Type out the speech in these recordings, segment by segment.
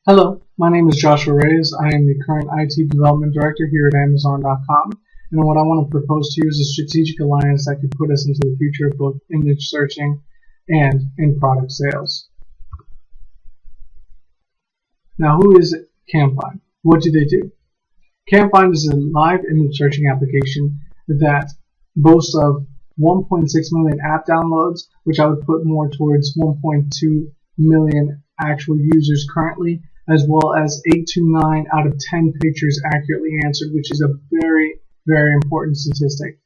Hello, my name is Joshua Reyes. I am the current IT Development Director here at Amazon.com. And what I want to propose to you is a strategic alliance that could put us into the future of both image searching and in-product sales. Now, who is CamFind? What do they do? CamFind is a live image searching application that boasts of 1.6 million app downloads, which I would put more towards 1.2 million actual users currently, as well as 8 to 9 out of 10 pictures accurately answered, which is a very, very important statistic.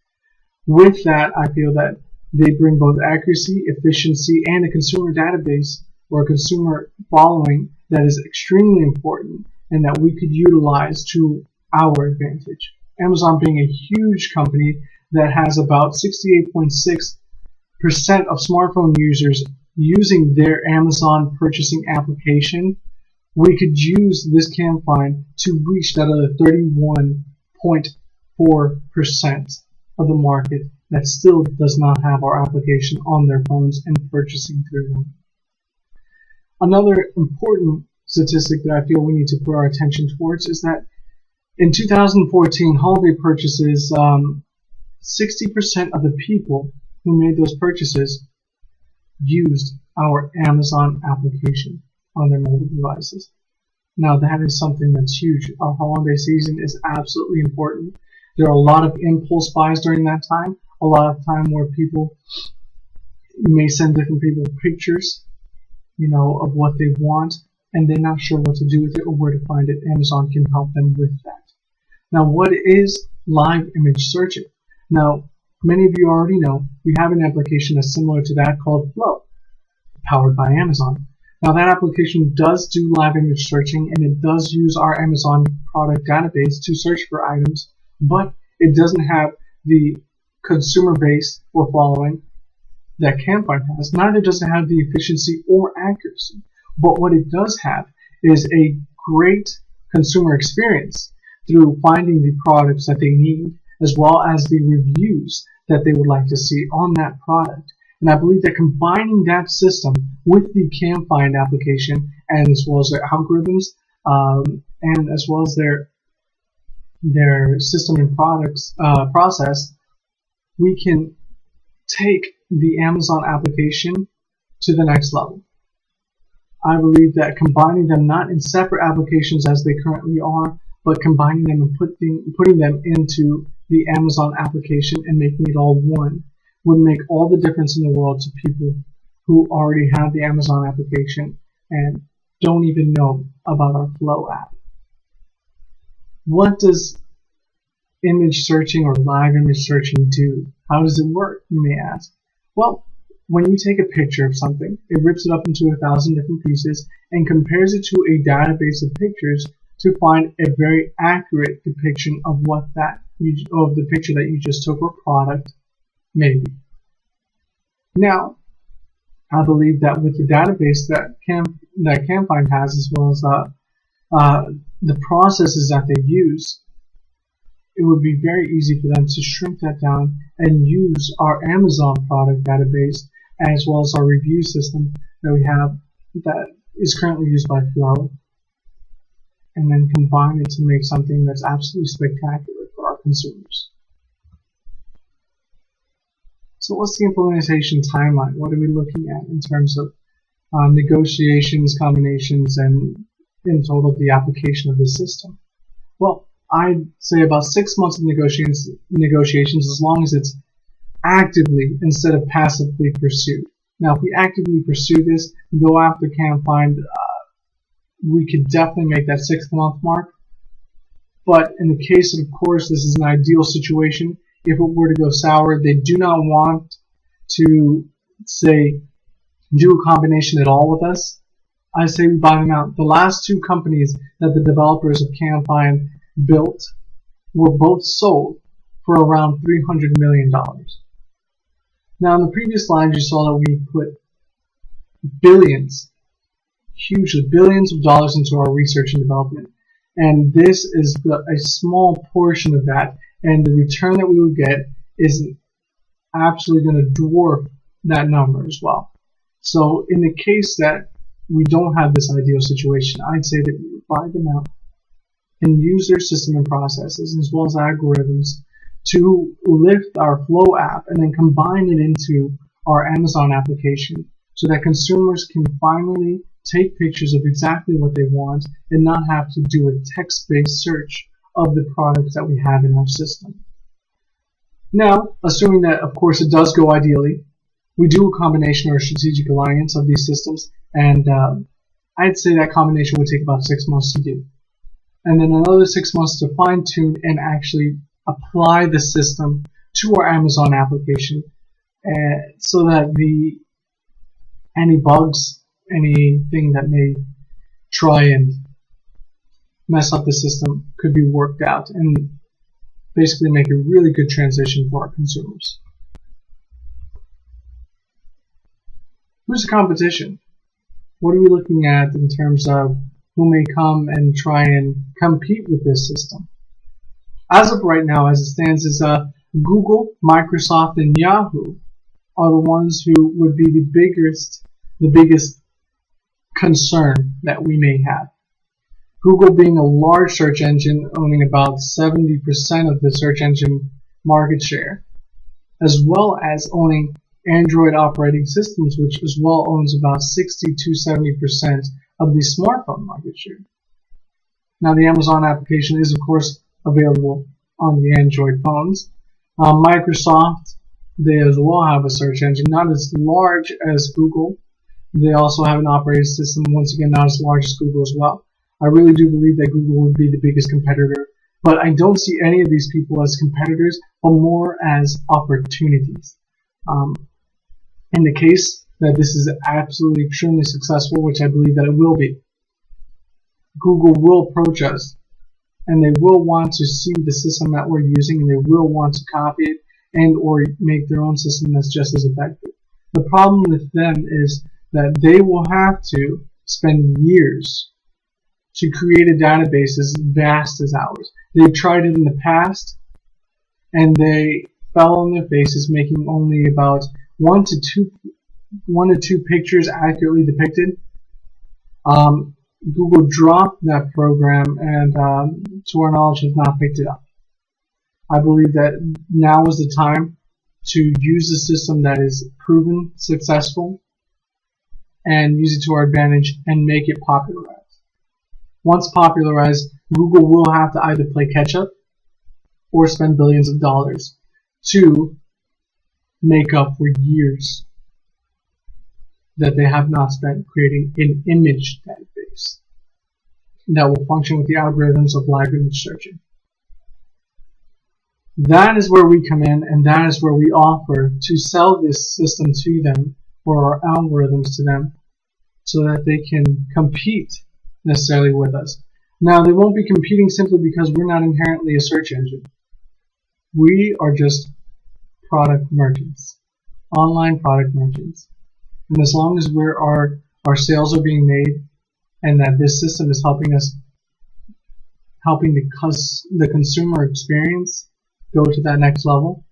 With that, I feel that they bring both accuracy, efficiency, and a consumer database or a consumer following that is extremely important and that we could utilize to our advantage. Amazon being a huge company that has about 68.6% of smartphone users using their Amazon purchasing application, we could use this CamFind to reach that other 31.4% of the market that still does not have our application on their phones and purchasing through them. Another important statistic that I feel we need to put our attention towards is that in 2014 holiday purchases, 60% of the people who made those purchases used our Amazon application on their mobile devices. Now that is something that's huge. Our holiday season is absolutely important. There are a lot of impulse buys during that time, a lot of time where people may send different people pictures, of what they want, and they're not sure what to do with it or where to find it. Amazon can help them with that. Now, what is live image searching? Now, many of you already know we have an application that's similar to that called Flow, powered by Amazon. Now, that application does do live image searching, and it does use our Amazon product database to search for items, but it doesn't have the consumer base or following that CamFind has. Neither does it have the efficiency or accuracy. But what it does have is a great consumer experience through finding the products that they need, as well as the reviews that they would like to see on that product. And I believe that combining that system with the CamFind application, and as well as their algorithms, and as well as their system and products process, we can take the Amazon application to the next level. I believe that combining them not in separate applications as they currently are, but combining them and putting them into the Amazon application and making it all one would make all the difference in the world to people who already have the Amazon application and don't even know about our Flow app. What does image searching or live image searching do? How does it work, you may ask? Well, when you take a picture of something, it rips it up into 1,000 different pieces and compares it to a database of pictures to find a very accurate depiction of the picture that you just took or product may be. Now, I believe that with the database that CamFind has, as well as the processes that they use, it would be very easy for them to shrink that down and use our Amazon product database, as well as our review system that we have that is currently used by Flow, and then combine it to make something that's absolutely spectacular for our consumers. So what's the implementation timeline? What are we looking at in terms of negotiations, combinations, and in total the application of the system? Well, I'd say about 6 months of negotiations as long as it's actively instead of passively pursued. Now, if we actively pursue this, go after CamFind, we could definitely make that 6th month mark. But in the case of course, this is an ideal situation. If it were to go sour, they do not want to, say, do a combination at all with us, I say we buy them out. The last 2 companies that the developers of CamFind built were both sold for around $300 million. Now, in the previous slides, you saw that we put billions, hugely billions of dollars into our research and development. And this is a small portion of that, and the return that we would get is absolutely going to dwarf that number as well. So in the case that we don't have this ideal situation, I'd say that we would buy them out and use their system and processes as well as algorithms to lift our Flow app and then combine it into our Amazon application so that consumers can finally take pictures of exactly what they want and not have to do a text-based search of the products that we have in our system. Now, assuming that, of course, it does go ideally, we do a combination or a strategic alliance of these systems, and I'd say that combination would take about 6 months to do. And then another 6 months to fine-tune and actually apply the system to our Amazon application so that any bugs, anything that may try and mess up the system could be worked out and basically make a really good transition for our consumers. Who's the competition? What are we looking at in terms of who may come and try and compete with this system? As of right now, as it stands, is Google, Microsoft, and Yahoo are the ones who would be the biggest concern that we may have. Google being a large search engine, owning about 70% of the search engine market share, as well as owning Android operating systems, which as well owns about 60 to 70% of the smartphone market share. Now, the Amazon application is, of course, available on the Android phones. Microsoft, they as well have a search engine, not as large as Google. They also have an operating system, once again, not as large as Google as well. I really do believe that Google would be the biggest competitor, but I don't see any of these people as competitors, but more as opportunities. In the case that this is absolutely extremely successful, which I believe that it will be, Google will approach us and they will want to see the system that we're using and they will want to copy it and or make their own system that's just as effective. The problem with them is that they will have to spend years to create a database as vast as ours. They've tried it in the past and they fell on their faces, making only about one to two pictures accurately depicted. Google dropped that program and to our knowledge has not picked it up. I believe that now is the time to use a system that is proven successful and use it to our advantage and make it popularized. Once popularized, Google will have to either play catch up or spend billions of dollars to make up for years that they have not spent creating an image database that will function with the algorithms of live image searching. That is where we come in, and that is where we offer to sell this system to them, or our algorithms to them, so that they can compete necessarily with us. Now, they won't be competing simply because we're not inherently a search engine. We are just product merchants, online product merchants. And as long as our sales are being made and that this system is helping the consumer experience go to that next level,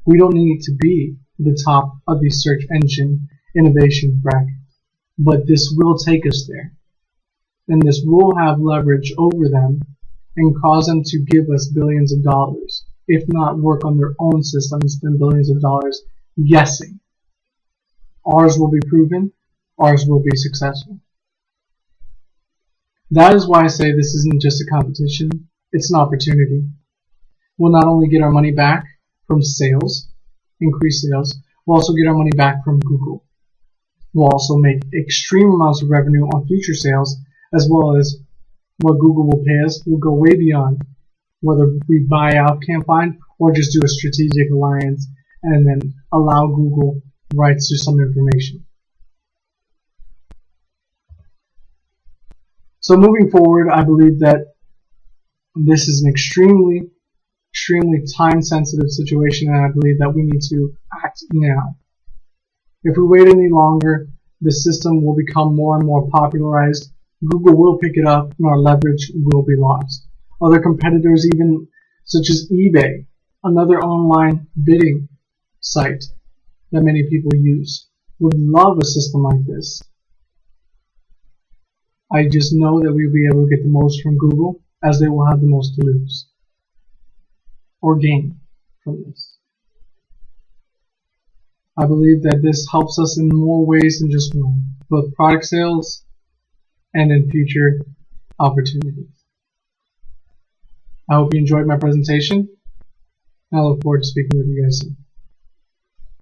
we don't need to be the top of the search engine innovation bracket. But this will take us there. And this will have leverage over them and cause them to give us billions of dollars, if not work on their own system and spend billions of dollars guessing. Ours will be proven, ours will be successful. That is why I say this isn't just a competition, it's an opportunity. We'll not only get our money back from sales, increased sales, we'll also get our money back from Google. We'll also make extreme amounts of revenue on future sales, as well as what Google will pay us will go way beyond whether we buy out Campline or just do a strategic alliance and then allow Google rights to some information. So moving forward, I believe that this is an extremely time-sensitive situation, and I believe that we need to act now. If we wait any longer, the system will become more and more popularized. Google will pick it up, and our leverage will be lost. Other competitors, even such as eBay, another online bidding site that many people use, would love a system like this. I just know that we'll be able to get the most from Google, as they will have the most to lose or gain from this. I believe that this helps us in more ways than just one, both product sales and in future opportunities. I hope you enjoyed my presentation, and I look forward to speaking with you guys soon.